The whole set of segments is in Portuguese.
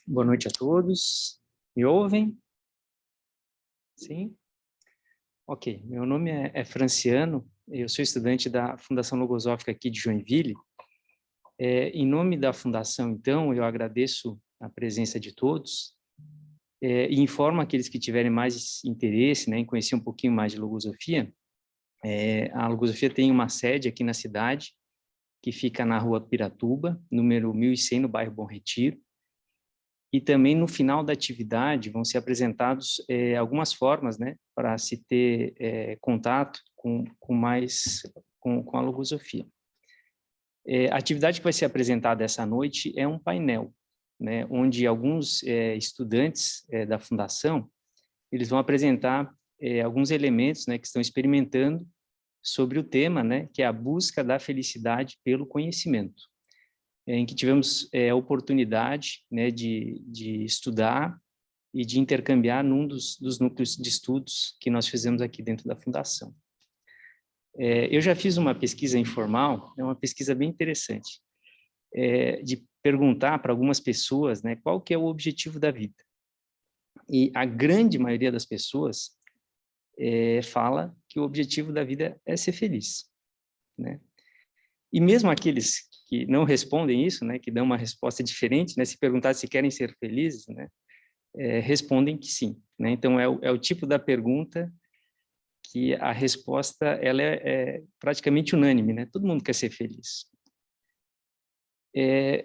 Boa noite a todos. Me ouvem? Sim? Ok. Meu nome é Franciano, eu sou estudante da Fundação Logosófica aqui de Joinville. Em nome da Fundação, então, eu agradeço a presença de todos e informo aqueles que tiverem mais interesse, né, em conhecer um pouquinho mais de Logosofia. A Logosofia tem uma sede aqui na cidade, que fica na rua Piratuba, número 1100, no bairro Bom Retiro. E também no final da atividade vão ser apresentados algumas formas, né, para se ter contato com a Logosofia. A atividade que vai ser apresentada essa noite é um painel, né, onde alguns estudantes da Fundação eles vão apresentar alguns elementos, né, que estão experimentando sobre o tema, né, que é a busca da felicidade pelo conhecimento, em que tivemos a oportunidade, né, de estudar e de intercambiar num dos núcleos de estudos que nós fizemos aqui dentro da Fundação. Eu já fiz uma pesquisa informal, é uma pesquisa bem interessante, de perguntar para algumas pessoas, né, qual que é o objetivo da vida. E a grande maioria das pessoas fala que o objetivo da vida é ser feliz, né? E mesmo aqueles que não respondem isso, né, que dão uma resposta diferente, né, se perguntar se querem ser felizes, né, respondem que sim, né? Então é o tipo da pergunta que a resposta ela é praticamente unânime, né? Todo mundo quer ser feliz.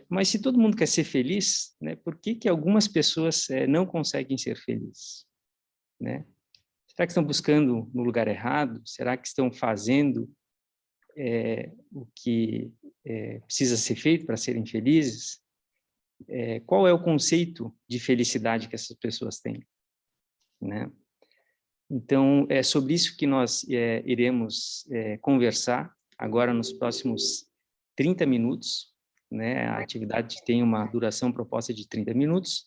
Mas se todo mundo quer ser feliz, né, por que algumas pessoas não conseguem ser felizes, né? Será que estão buscando no lugar errado? Será que estão fazendo o que precisa ser feito para serem felizes? Qual é o conceito de felicidade que essas pessoas têm, né? Então, é sobre isso que nós iremos conversar agora nos próximos 30 minutos, né? A atividade tem uma duração proposta de 30 minutos,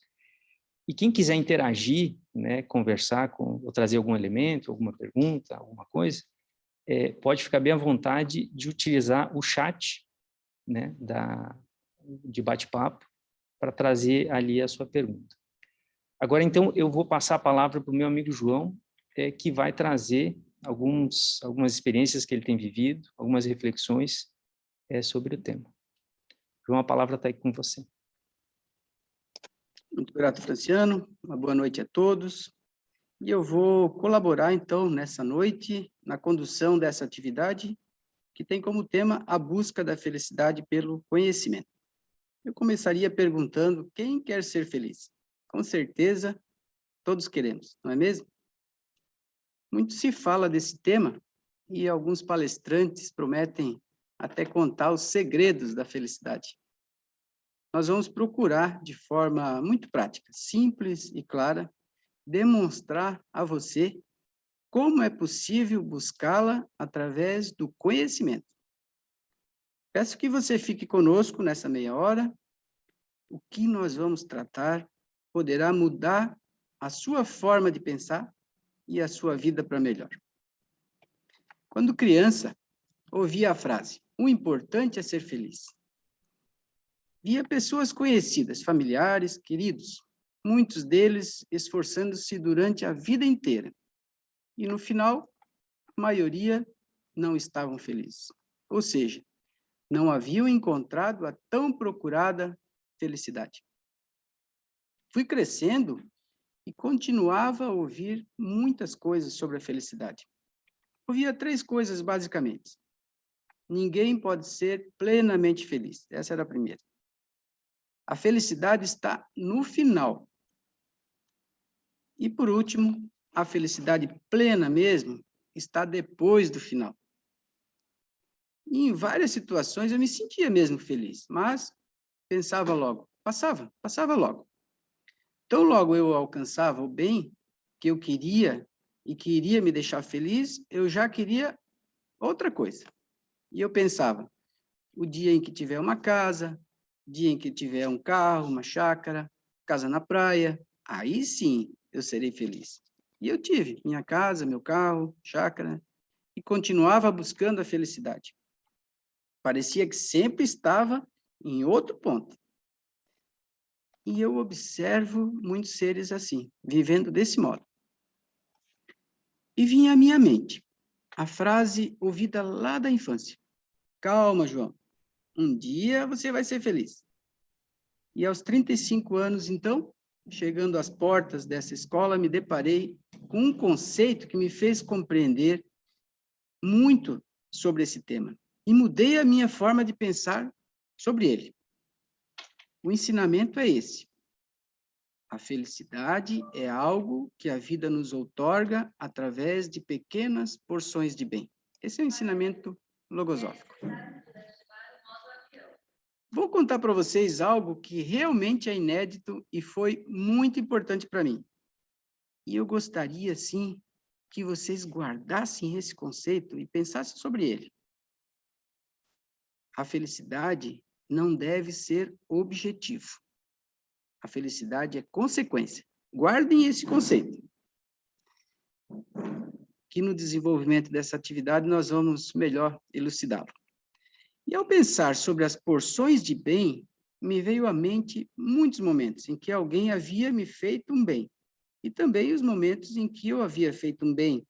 e quem quiser interagir, né, conversar, ou trazer algum elemento, alguma pergunta, alguma coisa, pode ficar bem à vontade de utilizar o chat, né, de bate-papo, para trazer ali a sua pergunta. Agora, então, eu vou passar a palavra para o meu amigo João, que vai trazer algumas experiências que ele tem vivido, algumas reflexões sobre o tema. João, a palavra está aí com você. Muito grato, Franciano. Uma boa noite a todos. E eu vou colaborar, então, nessa noite, na condução dessa atividade, que tem como tema a busca da felicidade pelo conhecimento. Eu começaria perguntando quem quer ser feliz. Com certeza, todos queremos, não é mesmo? Muito se fala desse tema e alguns palestrantes prometem até contar os segredos da felicidade. Nós vamos procurar, de forma muito prática, simples e clara, demonstrar a você como é possível buscá-la através do conhecimento. Peço que você fique conosco nessa meia hora. O que nós vamos tratar poderá mudar a sua forma de pensar e a sua vida para melhor. Quando criança, ouvia a frase: "O importante é ser feliz". Via pessoas conhecidas, familiares, queridos, muitos deles esforçando-se durante a vida inteira. E no final, a maioria não estavam felizes. Ou seja, não haviam encontrado a tão procurada felicidade. Fui crescendo e continuava a ouvir muitas coisas sobre a felicidade. Ouvia 3 coisas, basicamente. Ninguém pode ser plenamente feliz. Essa era a primeira. A felicidade está no final. E, por último, a felicidade plena mesmo está depois do final. E em várias situações eu me sentia mesmo feliz, mas pensava logo, passava logo. Então, logo eu alcançava o bem que eu queria e que iria me deixar feliz, eu já queria outra coisa. E eu pensava, o dia em que tiver uma casa, o dia em que tiver um carro, uma chácara, casa na praia, aí sim eu serei feliz. E eu tive minha casa, meu carro, chácara, e continuava buscando a felicidade. Parecia que sempre estava em outro ponto. E eu observo muitos seres assim, vivendo desse modo. E vinha à minha mente a frase ouvida lá da infância: calma, João, um dia você vai ser feliz. E aos 35 anos, então, chegando às portas dessa escola, me deparei com um conceito que me fez compreender muito sobre esse tema. E mudei a minha forma de pensar sobre ele. O ensinamento é esse: a felicidade é algo que a vida nos outorga através de pequenas porções de bem. Esse é o ensinamento logosófico. Vou contar para vocês algo que realmente é inédito e foi muito importante para mim. E eu gostaria, sim, que vocês guardassem esse conceito e pensassem sobre ele. A felicidade não deve ser objetivo. A felicidade é consequência. Guardem esse conceito, que no desenvolvimento dessa atividade nós vamos melhor elucidá-lo. E ao pensar sobre as porções de bem, me veio à mente muitos momentos em que alguém havia me feito um bem, e também os momentos em que eu havia feito um bem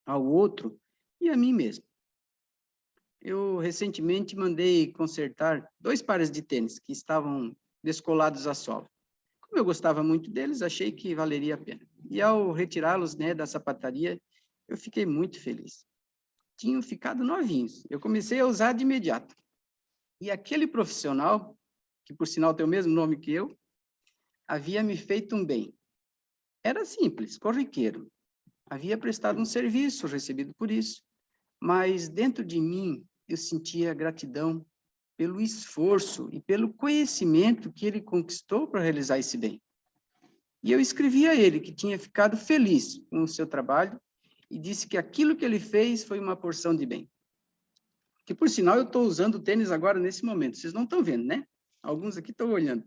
ao outro e a mim mesmo. Eu recentemente mandei consertar 2 pares de tênis que estavam descolados à sola. Como eu gostava muito deles, achei que valeria a pena. E ao retirá-los, né, da sapataria, eu fiquei muito feliz. Tinham ficado novinhos. Eu comecei a usar de imediato. E aquele profissional, que por sinal tem o mesmo nome que eu, havia me feito um bem. Era simples, corriqueiro. Havia prestado um serviço, recebido por isso. Mas dentro de mim, eu sentia gratidão pelo esforço e pelo conhecimento que ele conquistou para realizar esse bem. E eu escrevi a ele que tinha ficado feliz com o seu trabalho e disse que aquilo que ele fez foi uma porção de bem. Que, por sinal, eu estou usando o tênis agora nesse momento. Vocês não estão vendo, né? Alguns aqui estão olhando.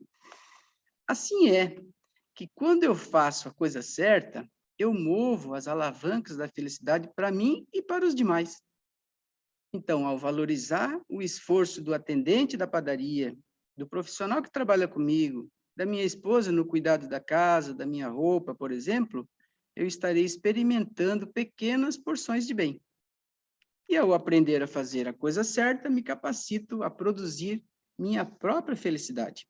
Assim é que quando eu faço a coisa certa, eu movo as alavancas da felicidade para mim e para os demais. Então, ao valorizar o esforço do atendente da padaria, do profissional que trabalha comigo, da minha esposa no cuidado da casa, da minha roupa, por exemplo, eu estarei experimentando pequenas porções de bem. E ao aprender a fazer a coisa certa, me capacito a produzir minha própria felicidade.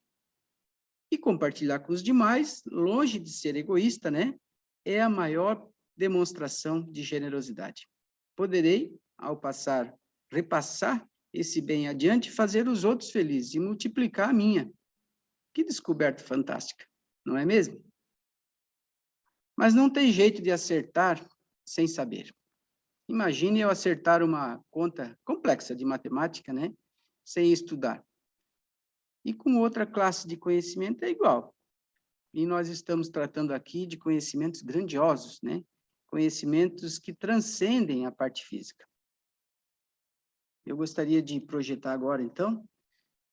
E compartilhar com os demais, longe de ser egoísta, né? É a maior demonstração de generosidade. Poderei, ao repassar esse bem adiante, fazer os outros felizes e multiplicar a minha. Que descoberta fantástica, não é mesmo? Mas não tem jeito de acertar sem saber. Imagine eu acertar uma conta complexa de matemática, né? Sem estudar. E com outra classe de conhecimento é igual. E nós estamos tratando aqui de conhecimentos grandiosos, né? Conhecimentos que transcendem a parte física. Eu gostaria de projetar agora, então,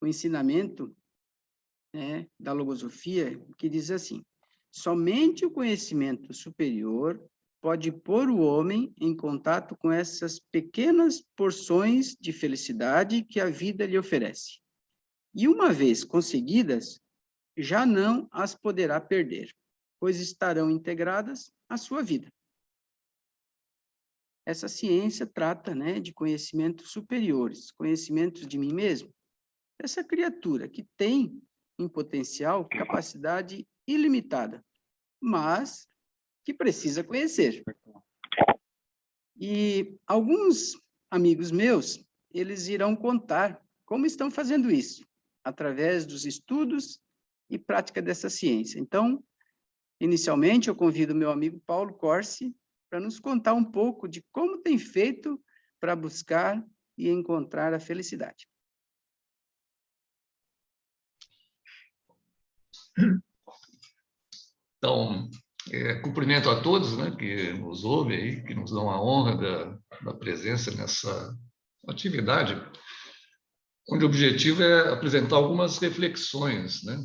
o ensinamento, né, da logosofia, que diz assim: somente o conhecimento superior pode pôr o homem em contato com essas pequenas porções de felicidade que a vida lhe oferece. E uma vez conseguidas, já não as poderá perder, pois estarão integradas à sua vida. Essa ciência trata, né, de conhecimentos superiores, conhecimentos de mim mesmo, essa criatura que tem, em potencial, capacidade ilimitada, mas que precisa conhecer. E alguns amigos meus, eles irão contar como estão fazendo isso, através dos estudos e prática dessa ciência. Então, inicialmente, eu convido meu amigo Paulo Corsi para nos contar um pouco de como tem feito para buscar e encontrar a felicidade. Então, cumprimento a todos, né, que nos ouvem aí, que nos dão a honra da presença nessa atividade, onde o objetivo é apresentar algumas reflexões, né?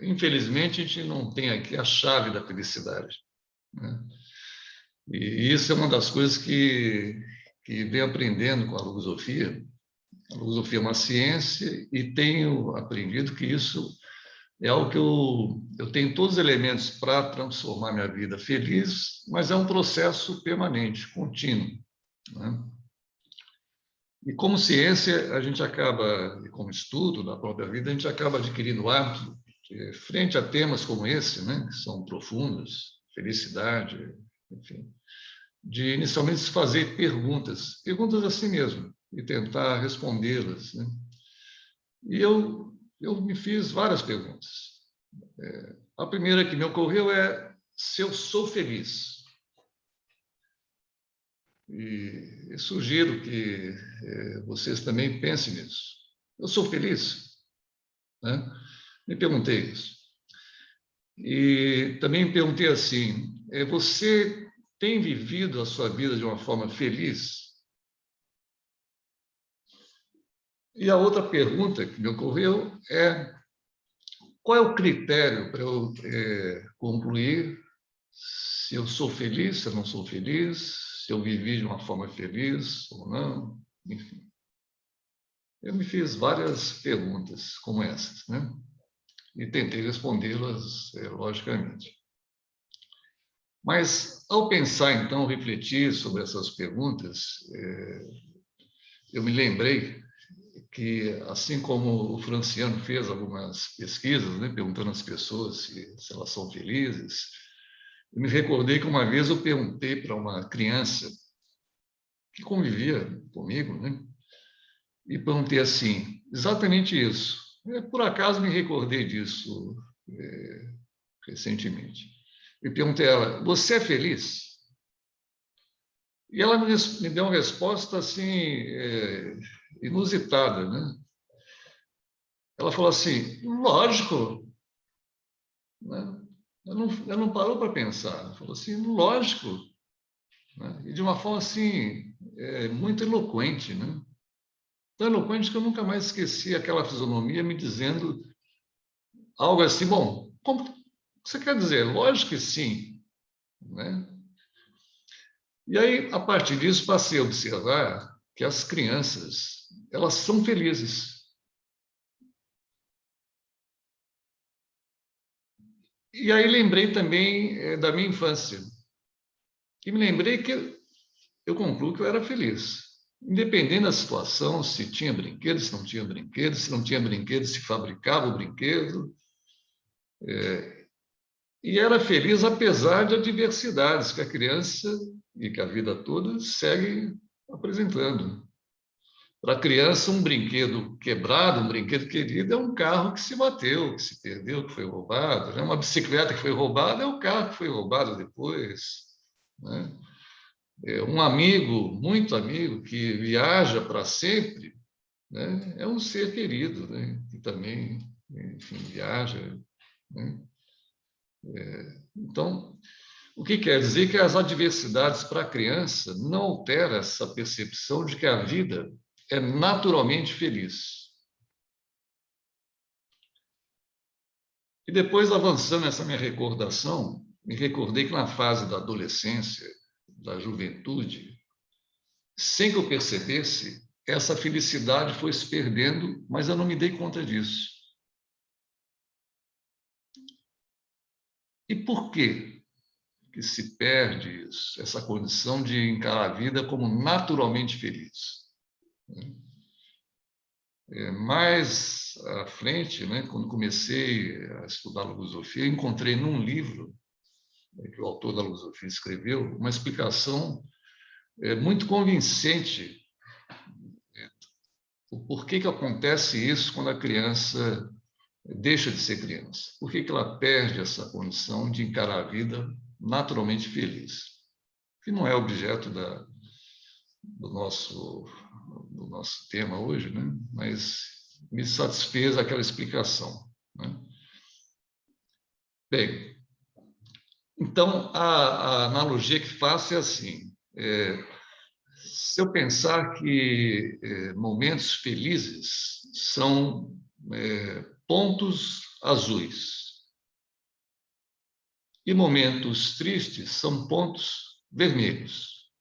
Infelizmente, a gente não tem aqui a chave da felicidade, né? E isso é uma das coisas que venho aprendendo com a logosofia. A logosofia é uma ciência e tenho aprendido que isso é algo que eu tenho todos os elementos para transformar minha vida feliz, mas é um processo permanente, contínuo, né? E como ciência, a gente acaba, e como estudo da própria vida, a gente acaba adquirindo o hábito, frente a temas como esse, né, que são profundos, felicidade, enfim, de inicialmente se fazer perguntas a si mesmo, e tentar respondê-las, né? E eu me fiz várias perguntas. A primeira que me ocorreu é se eu sou feliz. E sugiro que vocês também pensem nisso. Eu sou feliz? Né? Me perguntei isso. E também me perguntei assim, você tem vivido a sua vida de uma forma feliz? E a outra pergunta que me ocorreu é qual é o critério para eu concluir se eu sou feliz, se eu não sou feliz, se eu vivi de uma forma feliz ou não, enfim. Eu me fiz várias perguntas como essas, né? E tentei respondê-las, logicamente. Mas, ao pensar, então, refletir sobre essas perguntas, eu me lembrei que, assim como o Franciano fez algumas pesquisas, né, perguntando às pessoas se elas são felizes, eu me recordei que uma vez eu perguntei para uma criança que convivia comigo, né, e perguntei assim, exatamente isso. Por acaso me recordei disso recentemente. E perguntei a ela, você é feliz? E ela me deu uma resposta assim, inusitada, né? Ela falou assim, lógico, né? Ela não parou para pensar, ela falou assim, lógico, né? E de uma forma assim, muito eloquente, né? Tão eloquente que eu nunca mais esqueci aquela fisionomia me dizendo algo assim, bom, como você quer dizer? Lógico que sim, né? E aí, a partir disso, passei a observar que as crianças, elas são felizes. E aí lembrei também da minha infância. E me lembrei que eu concluo que eu era feliz. Independente da situação, se tinha brinquedo, se não tinha brinquedo, se não tinha brinquedo, se fabricava o brinquedo. E era feliz apesar de adversidades que a criança e que a vida toda segue apresentando. Para a criança, um brinquedo quebrado, um brinquedo querido, é um carro que se bateu, que se perdeu, que foi roubado. Né? Uma bicicleta que foi roubada é o carro que foi roubado depois. Né? Um amigo, muito amigo, que viaja para sempre, né? É um ser querido, né? Que também, enfim, viaja. Né? Então, o que quer dizer que as adversidades para a criança não alteram essa percepção de que a vida é naturalmente feliz. E depois, avançando nessa minha recordação, me recordei que na fase da adolescência, da juventude, sem que eu percebesse, essa felicidade foi se perdendo, mas eu não me dei conta disso. E por quê que se perde isso, essa condição de encarar a vida como naturalmente feliz? Mais à frente, né, quando comecei a estudar logosofia, encontrei num livro que o autor da logosofia escreveu uma explicação muito convincente o porquê que acontece isso quando a criança deixa de ser criança. Por que ela perde essa condição de encarar a vida naturalmente feliz? Que não é objeto do nosso tema hoje, né? Mas me satisfez aquela explicação. Né? Bem, então a analogia que faço é assim, se eu pensar que momentos felizes são pontos azuis e momentos tristes são pontos vermelhos.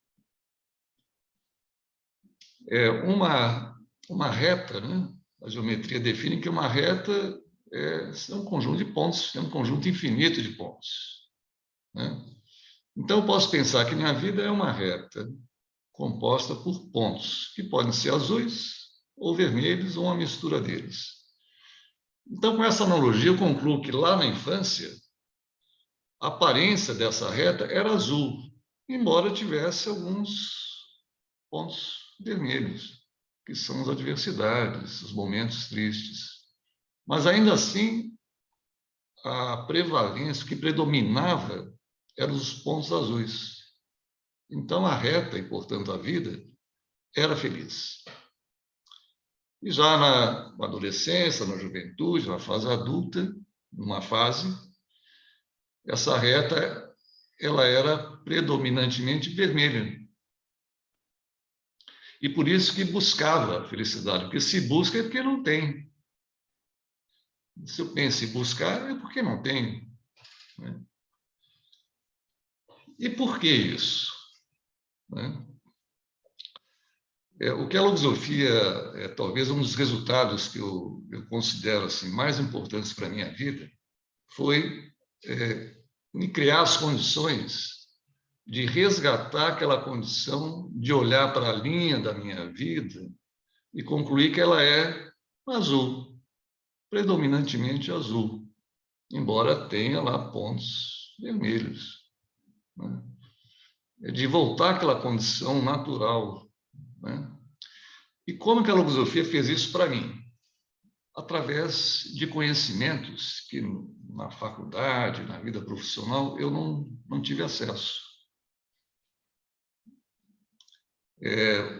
Uma reta, né? A geometria define que uma reta é um conjunto de pontos, é um conjunto infinito de pontos, né? Então, eu posso pensar que minha vida é uma reta composta por pontos, que podem ser azuis ou vermelhos, ou uma mistura deles. Então, com essa analogia, eu concluo que lá na infância, a aparência dessa reta era azul, embora tivesse alguns pontos vermelhos, que são as adversidades, os momentos tristes. Mas, ainda assim, a prevalência, o que predominava, eram os pontos azuis. Então, a reta, e, portanto, a vida, era feliz. E já na adolescência, na juventude, na fase adulta, numa fase, essa reta ela era predominantemente vermelha. E por isso que buscava a felicidade, porque se busca é porque não tem. Se eu penso em buscar, é porque não tem, né? E por que isso, né? O que a logosofia talvez um dos resultados que eu considero assim, mais importantes para a minha vida foi me criar as condições de resgatar aquela condição de olhar para a linha da minha vida e concluir que ela é azul, predominantemente azul, embora tenha lá pontos vermelhos, né? É de voltar àquela condição natural, né? E como que a logosofia fez isso para mim? Através de conhecimentos que na faculdade, na vida profissional, eu não tive acesso.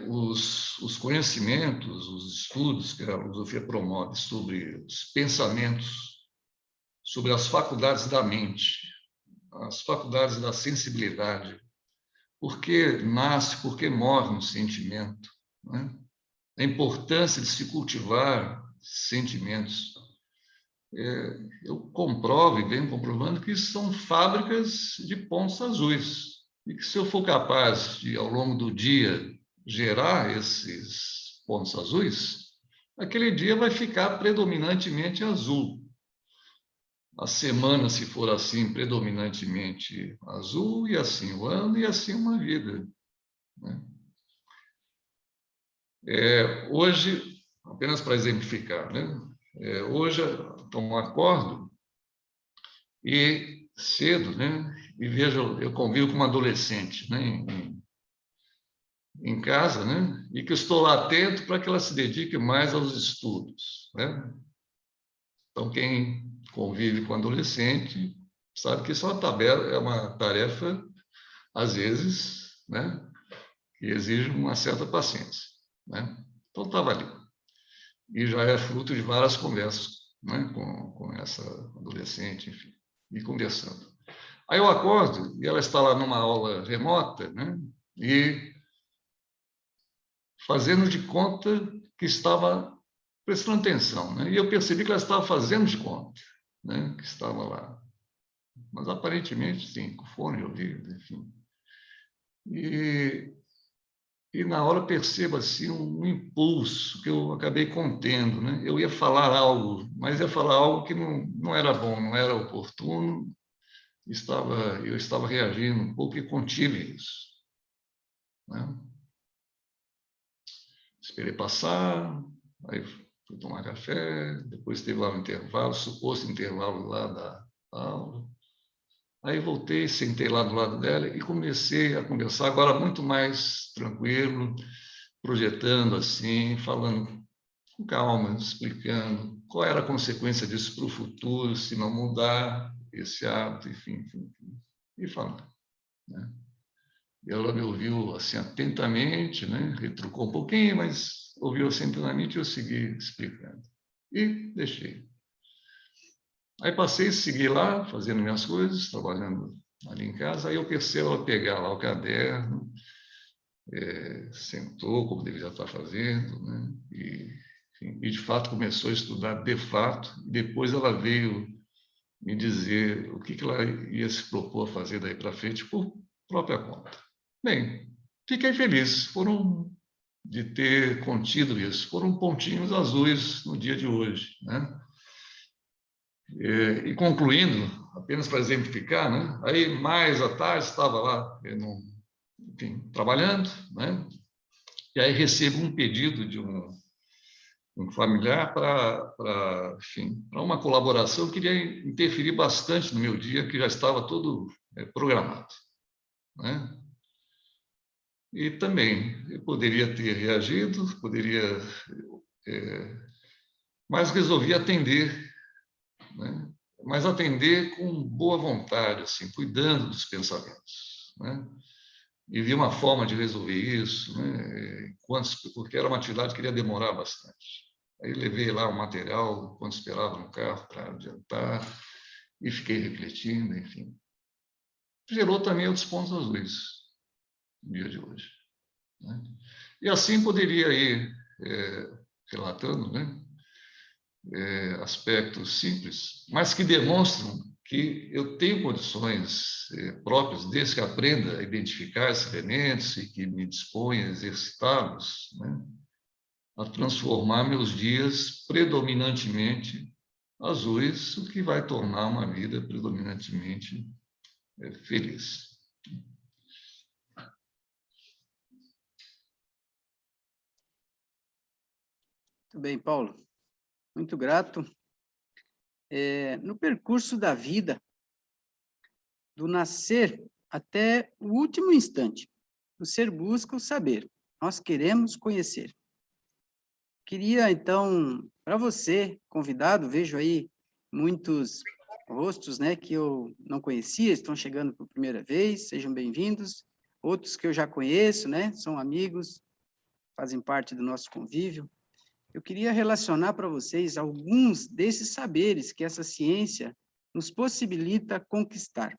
Os conhecimentos, os estudos que a filosofia promove sobre os pensamentos, sobre as faculdades da mente, as faculdades da sensibilidade, por que nasce, por que morre um sentimento, né? A importância de se cultivar sentimentos. Eu comprovo e venho comprovando que são fábricas de pontos azuis. E que se eu for capaz de, ao longo do dia, gerar esses pontos azuis, aquele dia vai ficar predominantemente azul. A semana, se for assim, predominantemente azul, e assim o ano, e assim uma vida, né? Hoje, apenas para exemplificar, né? Hoje, então, acordo e cedo, né? E vejo, eu convivo com uma adolescente, né? Em casa, né? E que eu estou lá atento para que ela se dedique mais aos estudos, né? Então, quem convive com adolescente sabe que isso é uma tarefa, às vezes, né? Que exige uma certa paciência, né? Então, estava ali. E já é fruto de várias conversas, né? Com essa adolescente, enfim, e conversando. Aí eu acordo e ela está lá numa aula remota, né? E fazendo de conta que estava prestando atenção, né? E eu percebi que ela estava fazendo de conta, né? Que estava lá. Mas aparentemente, sim, com fone de ouvido, enfim. E na hora percebo assim um impulso que eu acabei contendo, né? Eu ia falar algo, mas ia falar algo que não era bom, não era oportuno. Eu estava reagindo um pouco e contive isso, né? Esperei passar, aí fui tomar café, depois teve lá um intervalo, suposto intervalo lá da aula. Aí voltei, sentei lá do lado dela e comecei a conversar, agora muito mais tranquilo, projetando assim, falando com calma, explicando qual era a consequência disso para o futuro, se não mudar esse hábito, enfim, e falando, né? E ela me ouviu assim atentamente, né? Retrucou um pouquinho, mas ouviu assim atentamente e eu segui explicando. E deixei. Aí passei a seguir lá, fazendo minhas coisas, trabalhando ali em casa. Aí eu percebo ela pegar lá o caderno, sentou, como deveria estar fazendo, né? Enfim, e de fato começou a estudar de fato. E depois ela veio me dizer o que ela ia se propor a fazer daí para frente por própria conta. Bem, fiquei feliz de ter contido isso. Foram pontinhos azuis no dia de hoje, né? E concluindo, apenas para exemplificar, né? Aí mais à tarde estava lá, enfim, trabalhando, né? E aí recebo um pedido de um familiar para uma colaboração. Eu queria interferir bastante no meu dia, que já estava todo programado, né? E também eu poderia ter reagido, mas resolvi atender, né? Mas atender com boa vontade, assim, cuidando dos pensamentos, né? E vi uma forma de resolver isso, né? Porque era uma atividade que iria demorar bastante. Aí levei lá o material, enquanto esperava no carro para adiantar, e fiquei refletindo, enfim. Gerou também outros pontos azuis no dia de hoje, né? E assim poderia ir relatando, né? Aspectos simples, mas que demonstram que eu tenho condições próprias, desde que aprenda a identificar esses elementos e que me disponha a exercitá-los, né? A transformar meus dias predominantemente azuis, o que vai tornar uma vida predominantemente feliz. Muito bem, Paulo. Muito grato. No percurso da vida, do nascer até o último instante, o ser busca o saber. Nós queremos conhecer. Queria, então, para você, convidado, vejo aí muitos rostos, né, que eu não conhecia, estão chegando por primeira vez, sejam bem-vindos. Outros que eu já conheço, né, são amigos, fazem parte do nosso convívio. Eu queria relacionar para vocês alguns desses saberes que essa ciência nos possibilita conquistar.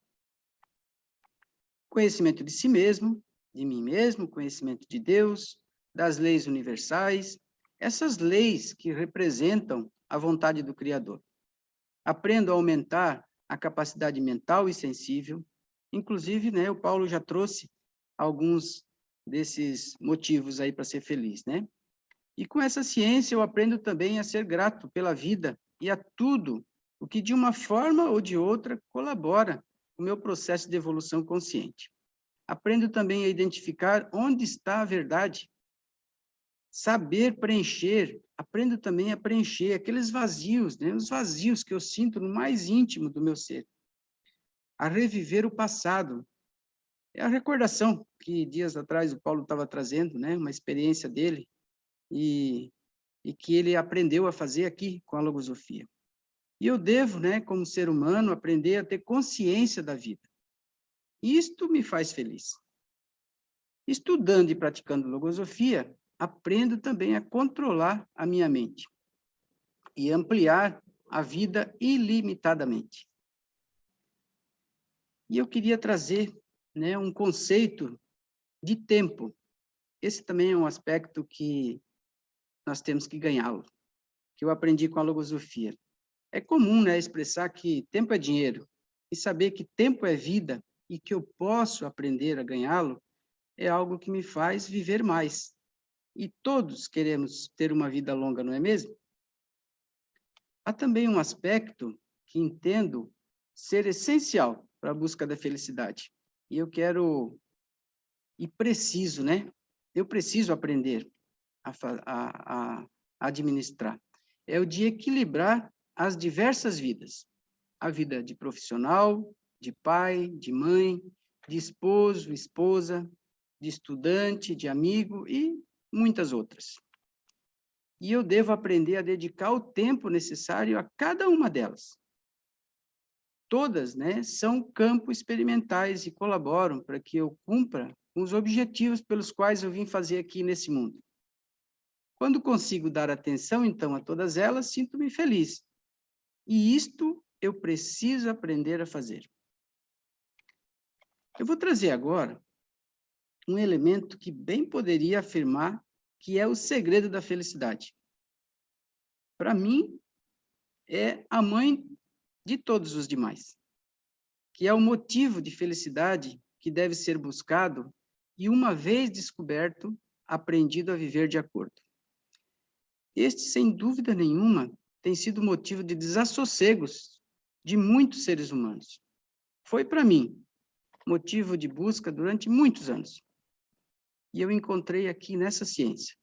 Conhecimento de si mesmo, de mim mesmo, conhecimento de Deus, das leis universais, essas leis que representam a vontade do Criador. Aprendo a aumentar a capacidade mental e sensível, inclusive, né, o Paulo já trouxe alguns desses motivos aí para ser feliz, né? E com essa ciência eu aprendo também a ser grato pela vida e a tudo o que de uma forma ou de outra colabora com o meu processo de evolução consciente. Aprendo também a identificar onde está a verdade, saber preencher, aprendo também a preencher aqueles vazios, né? Os vazios que eu sinto no mais íntimo do meu ser. A reviver o passado. É a recordação que dias atrás o Paulo estava trazendo, né? Uma experiência dele e que ele aprendeu a fazer aqui com a logosofia. E eu devo, né, como ser humano, aprender a ter consciência da vida. Isto me faz feliz. Estudando e praticando logosofia, aprendo também a controlar a minha mente e ampliar a vida ilimitadamente. E eu queria trazer, né, um conceito de tempo. Esse também é um aspecto que nós temos que ganhá-lo, que eu aprendi com a logosofia. É comum, né, expressar que tempo é dinheiro, e saber que tempo é vida e que eu posso aprender a ganhá-lo é algo que me faz viver mais. E todos queremos ter uma vida longa, não é mesmo? Há também um aspecto que entendo ser essencial para a busca da felicidade. E eu quero, e preciso, né? Eu preciso aprender a administrar. É o de equilibrar as diversas vidas. A vida de profissional, de pai, de mãe, de esposo, esposa, de estudante, de amigo e muitas outras. E eu devo aprender a dedicar o tempo necessário a cada uma delas. Todas, né, são campos experimentais e colaboram para que eu cumpra os objetivos pelos quais eu vim fazer aqui nesse mundo. Quando consigo dar atenção, então, a todas elas, sinto-me feliz. E isto eu preciso aprender a fazer. Eu vou trazer agora um elemento que bem poderia afirmar que é o segredo da felicidade. Para mim, é a mãe de todos os demais, que é o motivo de felicidade que deve ser buscado e, uma vez descoberto, aprendido a viver de acordo. Este, sem dúvida nenhuma, tem sido motivo de desassossegos de muitos seres humanos. Foi, para mim, motivo de busca durante muitos anos. E eu encontrei aqui nessa ciência.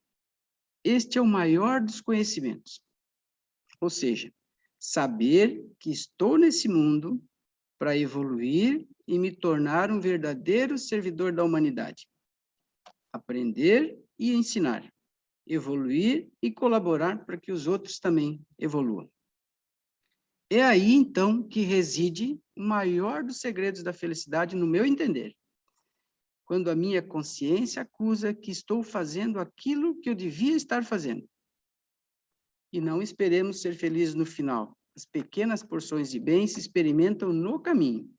Este é o maior dos conhecimentos. Ou seja, saber que estou nesse mundo para evoluir e me tornar um verdadeiro servidor da humanidade. Aprender e ensinar. Evoluir e colaborar para que os outros também evoluam. É aí, então, que reside o maior dos segredos da felicidade, no meu entender. Quando a minha consciência acusa que estou fazendo aquilo que eu devia estar fazendo. E não esperemos ser felizes no final. As pequenas porções de bem se experimentam no caminho.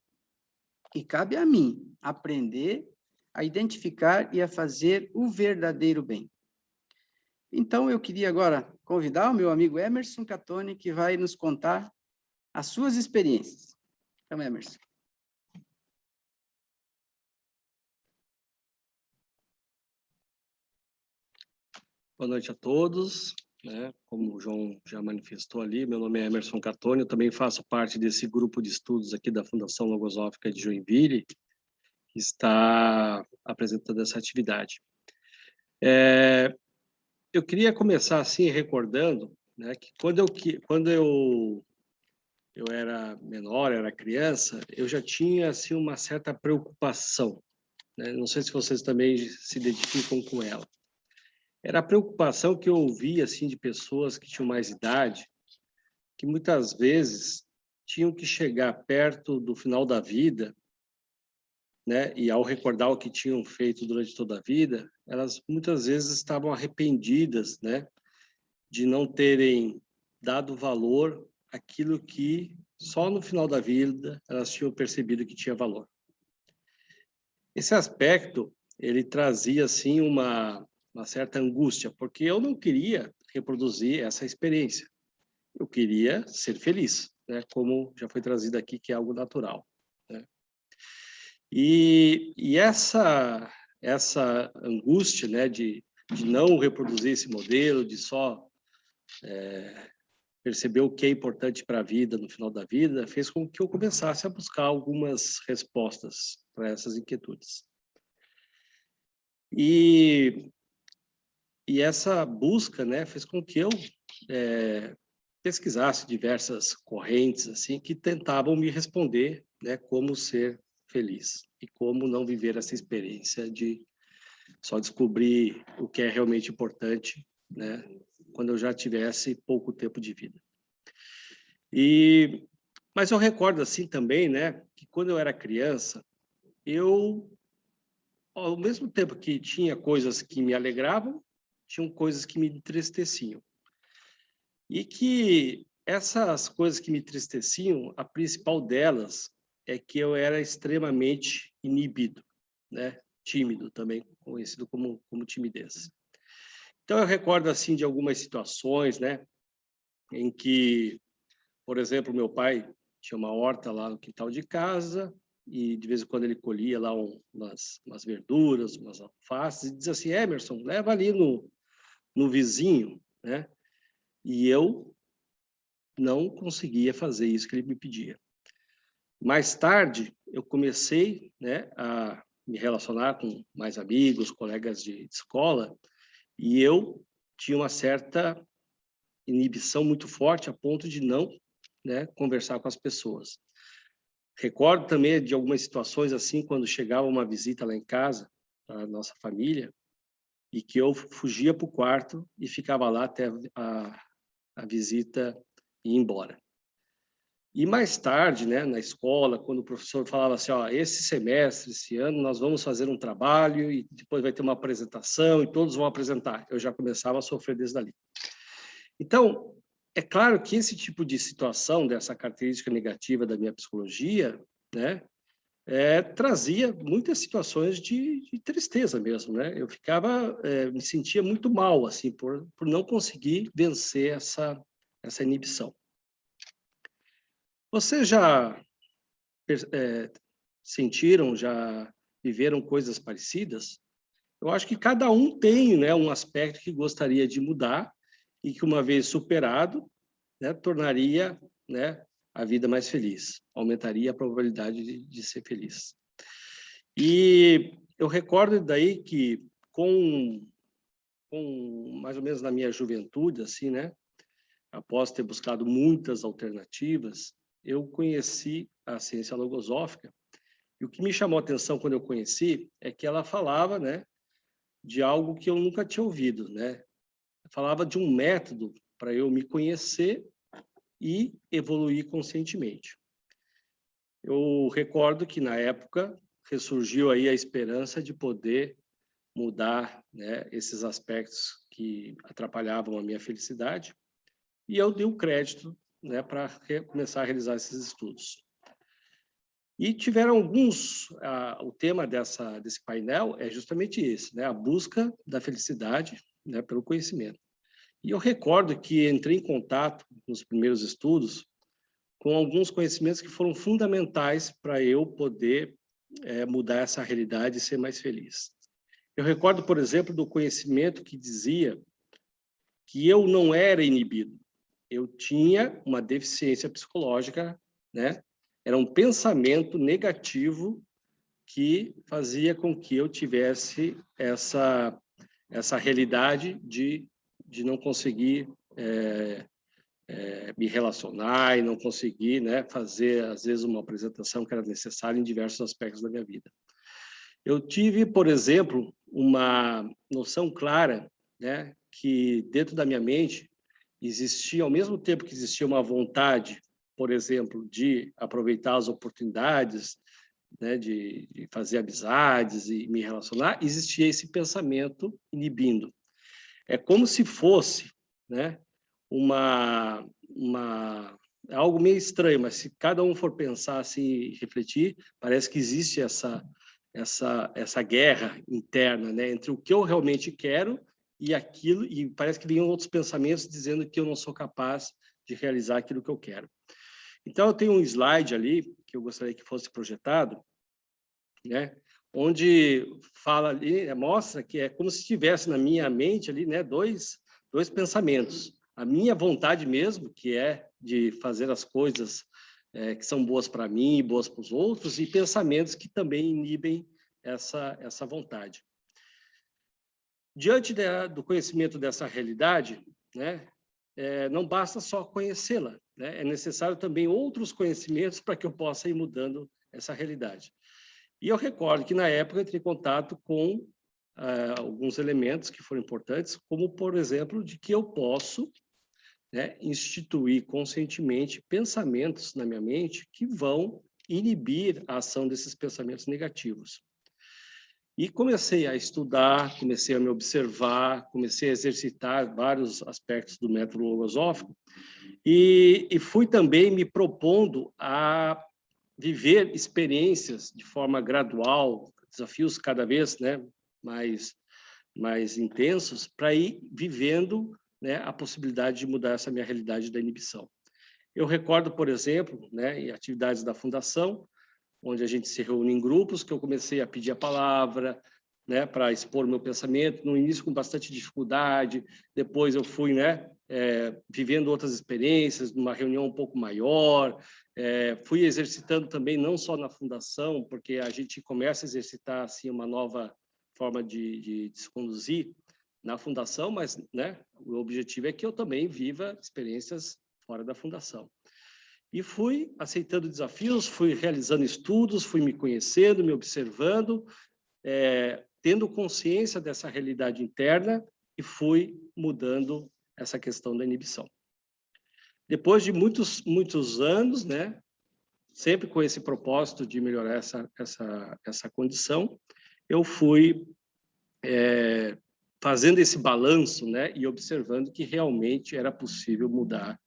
E cabe a mim aprender a identificar e a fazer o verdadeiro bem. Então, eu queria agora convidar o meu amigo Emerson Catoni, que vai nos contar as suas experiências. Então, Emerson. Boa noite a todos. Como o João já manifestou ali, meu nome é Emerson Catoni, eu também faço parte desse grupo de estudos aqui da Fundação Logosófica de Joinville, que está apresentando essa atividade. Eu queria começar assim recordando, né, que quando eu era menor, era criança, eu já tinha assim uma certa preocupação, né? Não sei se vocês também se identificam com ela. Era a preocupação que eu ouvia assim de pessoas que tinham mais idade, que muitas vezes tinham que chegar perto do final da vida, né? E ao recordar o que tinham feito durante toda a vida, elas muitas vezes estavam arrependidas, né, de não terem dado valor àquilo que só no final da vida elas tinham percebido que tinha valor. Esse aspecto, ele trazia assim uma certa angústia, porque eu não queria reproduzir essa experiência. Eu queria ser feliz, né, como já foi trazido aqui, que é algo natural, né? E essa angústia, né, de não reproduzir esse modelo, de só perceber o que é importante para a vida no final da vida, fez com que eu começasse a buscar algumas respostas para essas inquietudes. E essa busca, né, fez com que eu pesquisasse diversas correntes assim que tentavam me responder, né, como ser feliz e como não viver essa experiência de só descobrir o que é realmente importante, né, quando eu já tivesse pouco tempo de vida. Mas eu recordo assim também, né, que quando eu era criança, ao mesmo tempo que tinha coisas que me alegravam, tinham coisas que me entristeciam. E que essas coisas que me entristeciam, a principal delas é que eu era extremamente inibido, né? Tímido também, conhecido como timidez. Então eu recordo assim de algumas situações, né, em que, por exemplo, meu pai tinha uma horta lá no quintal de casa e de vez em quando ele colhia lá umas verduras, umas alfaces e dizia assim: Emerson, leva ali no vizinho, né? E eu não conseguia fazer isso que ele me pedia. Mais tarde, eu comecei, né, a me relacionar com mais amigos, colegas de escola, e eu tinha uma certa inibição muito forte a ponto de não, né, conversar com as pessoas. Recordo também de algumas situações assim, quando chegava uma visita lá em casa, a nossa família, e que eu fugia para o quarto e ficava lá até a visita ir embora. E mais tarde, né, na escola, quando o professor falava assim, ó, esse semestre, esse ano, nós vamos fazer um trabalho e depois vai ter uma apresentação e todos vão apresentar. Eu já começava a sofrer desde ali. Então, é claro que esse tipo de situação, dessa característica negativa da minha psicologia, né, trazia muitas situações de tristeza mesmo, né? Eu me sentia muito mal, assim, por não conseguir vencer essa inibição. Vocês já sentiram, já viveram coisas parecidas? Eu acho que cada um tem, né, um aspecto que gostaria de mudar e que, uma vez superado, né, tornaria, né, a vida mais feliz, aumentaria a probabilidade de ser feliz. E eu recordo daí que com mais ou menos na minha juventude, assim, né, após ter buscado muitas alternativas, eu conheci a ciência logosófica. E o que me chamou a atenção quando eu conheci é que ela falava, né, de algo que eu nunca tinha ouvido, né? Falava de um método para eu me conhecer e evoluir conscientemente. Eu recordo que na época ressurgiu aí a esperança de poder mudar, né, esses aspectos que atrapalhavam a minha felicidade, e eu dei o crédito, né, para começar a realizar esses estudos. E tiveram alguns, o tema desse painel é justamente esse, né, a busca da felicidade, né, pelo conhecimento. E eu recordo que entrei em contato nos primeiros estudos com alguns conhecimentos que foram fundamentais para eu poder mudar essa realidade e ser mais feliz. Eu recordo, por exemplo, do conhecimento que dizia que eu não era inibido. Eu tinha uma deficiência psicológica, né? Era um pensamento negativo que fazia com que eu tivesse essa realidade de não conseguir me relacionar e não conseguir, né, fazer, às vezes, uma apresentação que era necessária em diversos aspectos da minha vida. Eu tive, por exemplo, uma noção clara, né, que dentro da minha mente existia, ao mesmo tempo que existia uma vontade, por exemplo, de aproveitar as oportunidades, né, de fazer amizades e me relacionar, existia esse pensamento inibindo. É como se fosse, né, algo meio estranho, mas se cada um for pensar assim e refletir, parece que existe essa guerra interna, né, entre o que eu realmente quero e aquilo, e parece que vem outros pensamentos dizendo que eu não sou capaz de realizar aquilo que eu quero. Então, eu tenho um slide ali, que eu gostaria que fosse projetado, né, onde fala ali, mostra que é como se tivesse na minha mente ali, né, dois pensamentos. A minha vontade mesmo, que é de fazer as coisas que são boas para mim e boas para os outros, e pensamentos que também inibem essa vontade. Diante do conhecimento dessa realidade, né, não basta só conhecê-la, né, é necessário também outros conhecimentos para que eu possa ir mudando essa realidade. E eu recordo que, na época, eu entrei em contato com alguns elementos que foram importantes, como, por exemplo, de que eu posso, né, instituir conscientemente pensamentos na minha mente que vão inibir a ação desses pensamentos negativos. E comecei a estudar, comecei a me observar, comecei a exercitar vários aspectos do método logosófico e fui também me propondo a viver experiências de forma gradual, desafios cada vez, né, mais intensos, para ir vivendo, né, a possibilidade de mudar essa minha realidade da inibição. Eu recordo, por exemplo, né, em atividades da Fundação, onde a gente se reúne em grupos, que eu comecei a pedir a palavra, né, para expor meu pensamento, no início com bastante dificuldade, depois eu fui, né, vivendo outras experiências, numa reunião um pouco maior, fui exercitando também, não só na Fundação, porque a gente começa a exercitar assim, uma nova forma de se conduzir na Fundação, mas, né, o objetivo é que eu também viva experiências fora da Fundação. E fui aceitando desafios, fui realizando estudos, fui me conhecendo, me observando, tendo consciência dessa realidade interna e fui mudando essa questão da inibição. Depois de muitos anos, né, sempre com esse propósito de melhorar essa condição, eu fui fazendo esse balanço, né, e observando que realmente era possível mudar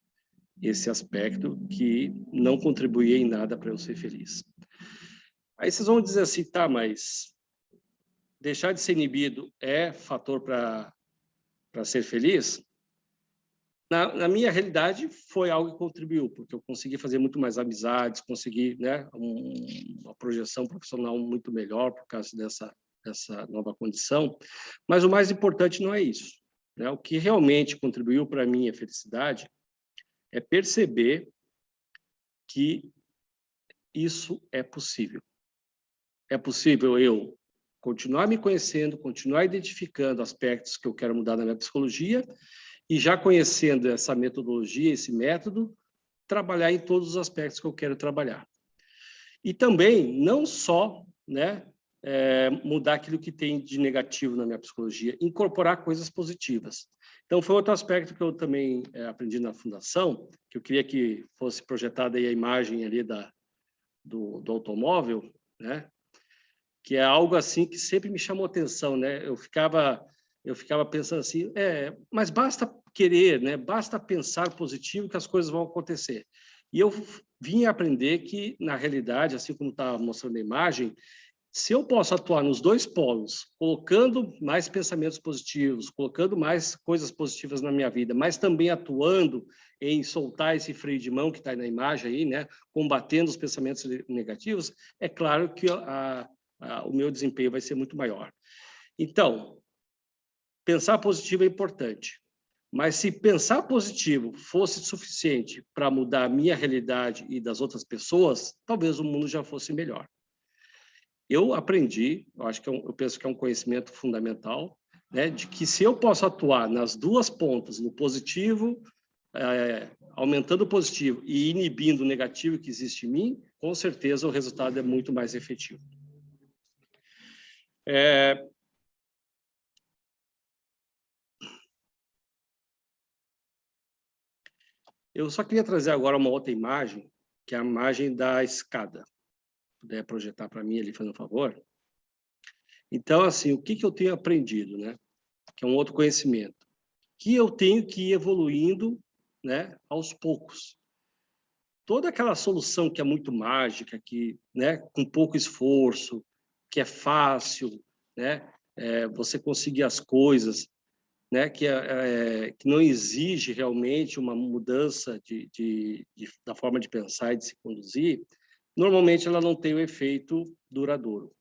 esse aspecto que não contribuía em nada para eu ser feliz. Aí vocês vão dizer assim, tá, mas deixar de ser inibido é fator para ser feliz? Na minha realidade, foi algo que contribuiu, porque eu consegui fazer muito mais amizades, consegui, né, uma projeção profissional muito melhor por causa dessa nova condição. Mas o mais importante não é isso, né? O que realmente contribuiu para a minha felicidade é perceber que isso é possível. É possível eu continuar me conhecendo, continuar identificando aspectos que eu quero mudar na minha psicologia e já conhecendo essa metodologia, esse método, trabalhar em todos os aspectos que eu quero trabalhar. E também, não só, né, mudar aquilo que tem de negativo na minha psicologia, incorporar coisas positivas. Então, foi outro aspecto que eu também aprendi na fundação, que eu queria que fosse projetada aí a imagem ali do automóvel, né, que é algo assim que sempre me chamou atenção, né? Eu ficava pensando assim, mas basta querer, né? Basta pensar positivo que as coisas vão acontecer. E eu vim aprender que, na realidade, assim como está mostrando a imagem, se eu posso atuar nos dois polos, colocando mais pensamentos positivos, colocando mais coisas positivas na minha vida, mas também atuando em soltar esse freio de mão que está aí na imagem, aí, né? Combatendo os pensamentos negativos, é claro que o meu desempenho vai ser muito maior. Então, pensar positivo é importante, mas se pensar positivo fosse suficiente para mudar a minha realidade e das outras pessoas, talvez o mundo já fosse melhor. Eu aprendi, eu penso que é um conhecimento fundamental, né, de que se eu posso atuar nas duas pontas, no positivo, aumentando o positivo e inibindo o negativo que existe em mim, com certeza o resultado é muito mais efetivo. Eu só queria trazer agora uma outra imagem, que é a imagem da escada. Se puder projetar para mim ali, fazendo um favor. Então, assim, o que eu tenho aprendido, né? Que é um outro conhecimento. Que eu tenho que ir evoluindo, né, aos poucos. Toda aquela solução que é muito mágica, que, né, com pouco esforço, que é fácil, né, você conseguir as coisas, né, que não exige realmente uma mudança da forma de pensar e de se conduzir, normalmente ela não tem um efeito duradouro.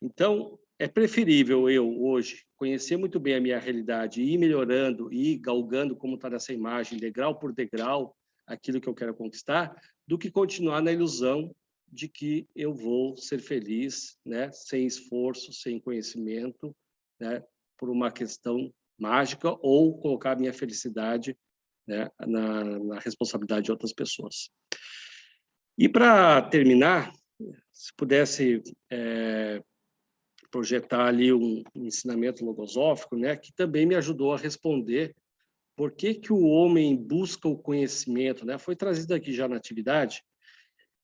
Então, é preferível eu, hoje, conhecer muito bem a minha realidade e ir melhorando, e ir galgando, como está nessa imagem, degrau por degrau, aquilo que eu quero conquistar, do que continuar na ilusão de que eu vou ser feliz, né, sem esforço, sem conhecimento, né, por uma questão mágica, ou colocar a minha felicidade, né, na responsabilidade de outras pessoas. E para terminar, se pudesse projetar ali um ensinamento logosófico, né, que também me ajudou a responder por que o homem busca o conhecimento, né? Foi trazido aqui já na atividade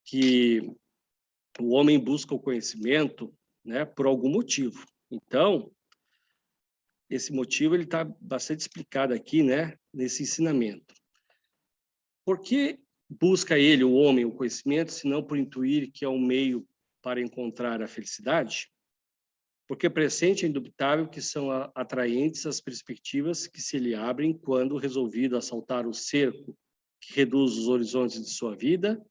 que o homem busca o conhecimento, né, por algum motivo. Então, esse motivo ele está bastante explicado aqui, né, nesse ensinamento. Por que busca ele, o homem, o conhecimento, se não por intuir que é um meio para encontrar a felicidade? Porque pressente é indubitável que são atraentes as perspectivas que se lhe abrem quando, resolvido a saltar o cerco que reduz os horizontes de sua vida,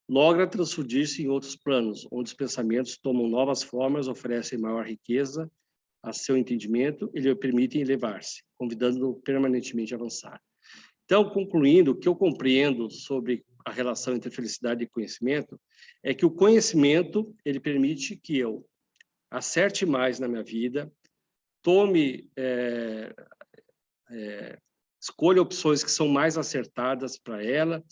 logra transfundir-se em outros planos, onde os pensamentos tomam novas formas, oferecem maior riqueza a seu entendimento e lhe permitem elevar-se, convidando-o permanentemente a avançar. Então, concluindo, o que eu compreendo sobre a relação entre felicidade e conhecimento é que o conhecimento, ele permite que eu acerte mais na minha vida, escolha opções que são mais acertadas para ela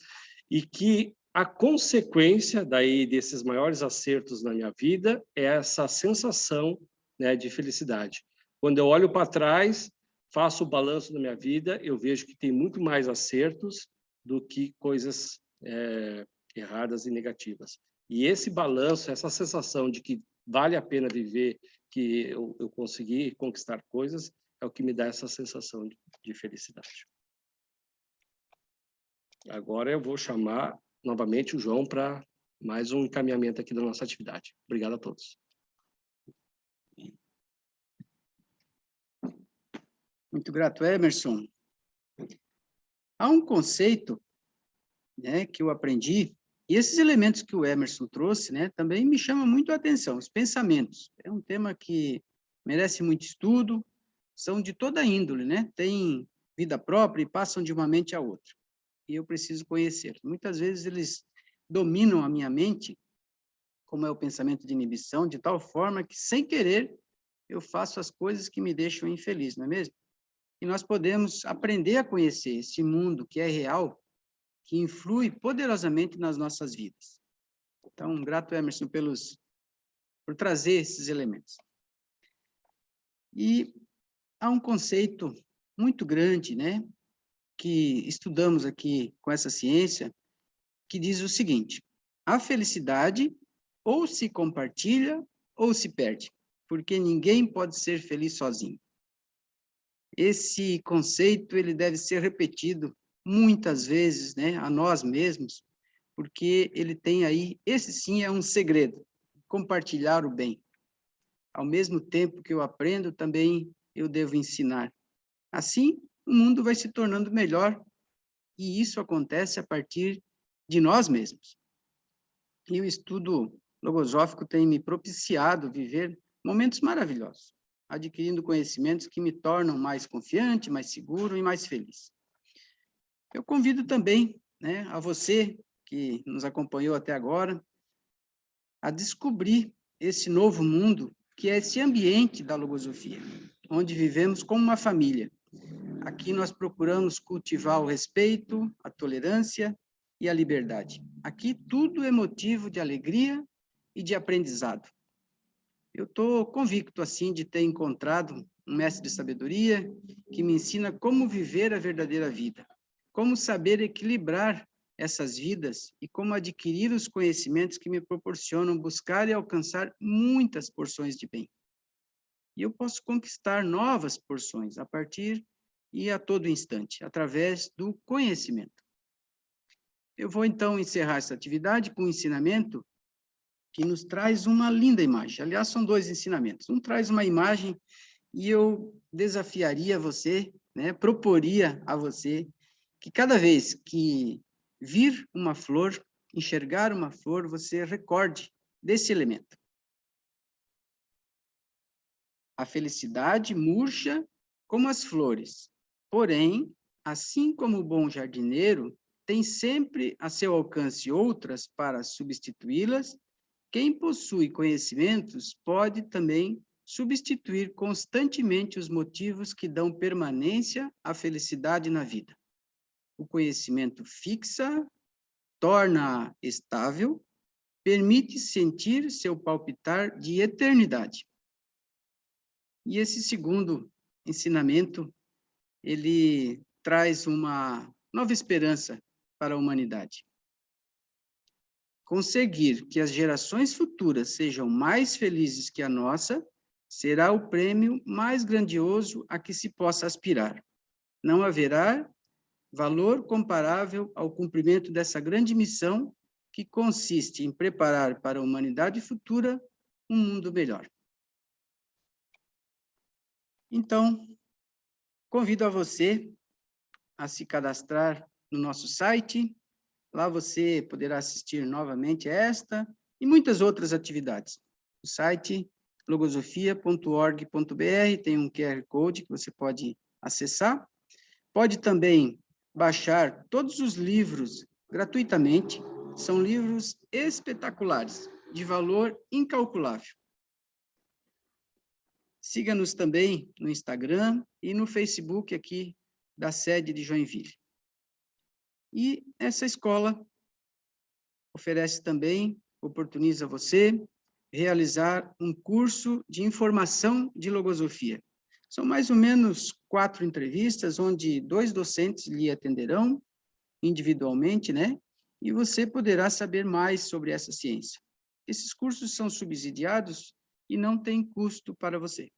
e que a consequência daí desses maiores acertos na minha vida é essa sensação, né, de felicidade. Quando eu olho para trás, faço o balanço da minha vida, eu vejo que tem muito mais acertos do que coisas erradas e negativas. E esse balanço, essa sensação de que vale a pena viver, que eu consegui conquistar coisas, é o que me dá essa sensação de felicidade. Agora eu vou chamar novamente o João para mais um encaminhamento aqui da nossa atividade. Obrigado a todos. Muito grato, Emerson. Há um conceito, né, que eu aprendi, e esses elementos que o Emerson trouxe, né, também me chamam muito a atenção, os pensamentos. É um tema que merece muito estudo, são de toda índole, né? Tem vida própria e passam de uma mente a outra. E eu preciso conhecer. Muitas vezes eles dominam a minha mente, como é o pensamento de inibição, de tal forma que, sem querer, eu faço as coisas que me deixam infeliz, não é mesmo? E nós podemos aprender a conhecer esse mundo que é real, que influi poderosamente nas nossas vidas. Então, grato, Emerson, por trazer esses elementos. E há um conceito muito grande, né, que estudamos aqui com essa ciência, que diz o seguinte: a felicidade ou se compartilha ou se perde, porque ninguém pode ser feliz sozinho. Esse conceito ele deve ser repetido muitas vezes, né, a nós mesmos, porque ele tem aí, esse sim é um segredo, compartilhar o bem. Ao mesmo tempo que eu aprendo, também eu devo ensinar. Assim, o mundo vai se tornando melhor, e isso acontece a partir de nós mesmos. E o estudo logosófico tem me propiciado viver momentos maravilhosos, adquirindo conhecimentos que me tornam mais confiante, mais seguro e mais feliz. Eu convido também, né, a você que nos acompanhou até agora, a descobrir esse novo mundo, que é esse ambiente da logosofia, onde vivemos como uma família. Aqui nós procuramos cultivar o respeito, a tolerância e a liberdade. Aqui tudo é motivo de alegria e de aprendizado. Eu estou convicto, assim, de ter encontrado um mestre de sabedoria que me ensina como viver a verdadeira vida, como saber equilibrar essas vidas e como adquirir os conhecimentos que me proporcionam buscar e alcançar muitas porções de bem. E eu posso conquistar novas porções a partir e a todo instante, através do conhecimento. Eu vou, então, encerrar essa atividade com um ensinamento que nos traz uma linda imagem. Aliás, são dois ensinamentos. Um traz uma imagem e eu desafiaria você, né, proporia a você que cada vez que vir uma flor, enxergar uma flor, você recorde desse elemento. A felicidade murcha como as flores, porém, assim como o bom jardineiro tem sempre a seu alcance outras para substituí-las, quem possui conhecimentos pode também substituir constantemente os motivos que dão permanência à felicidade na vida. O conhecimento fixa, torna estável, permite sentir seu palpitar de eternidade. E esse segundo ensinamento, ele traz uma nova esperança para a humanidade. Conseguir que as gerações futuras sejam mais felizes que a nossa será o prêmio mais grandioso a que se possa aspirar. Não haverá valor comparável ao cumprimento dessa grande missão que consiste em preparar para a humanidade futura um mundo melhor. Então, convido a você a se cadastrar no nosso site. Lá você poderá assistir novamente esta e muitas outras atividades. O site logosofia.org.br tem um QR Code que você pode acessar. Pode também baixar todos os livros gratuitamente. São livros espetaculares, de valor incalculável. Siga-nos também no Instagram e no Facebook aqui da sede de Joinville. E essa escola oferece também, oportuniza você realizar um curso de informação de logosofia. São mais ou menos 4 entrevistas, onde 2 docentes lhe atenderão individualmente, né? E você poderá saber mais sobre essa ciência. Esses cursos são subsidiados e não têm custo para você.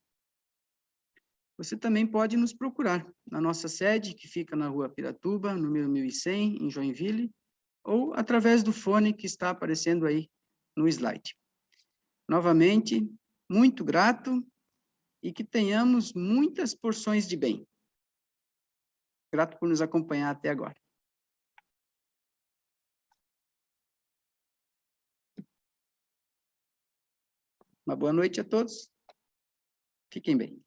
Você também pode nos procurar na nossa sede, que fica na Rua Piratuba, número 1100, em Joinville, ou através do fone que está aparecendo aí no slide. Novamente, muito grato e que tenhamos muitas porções de bem. Grato por nos acompanhar até agora. Uma boa noite a todos. Fiquem bem.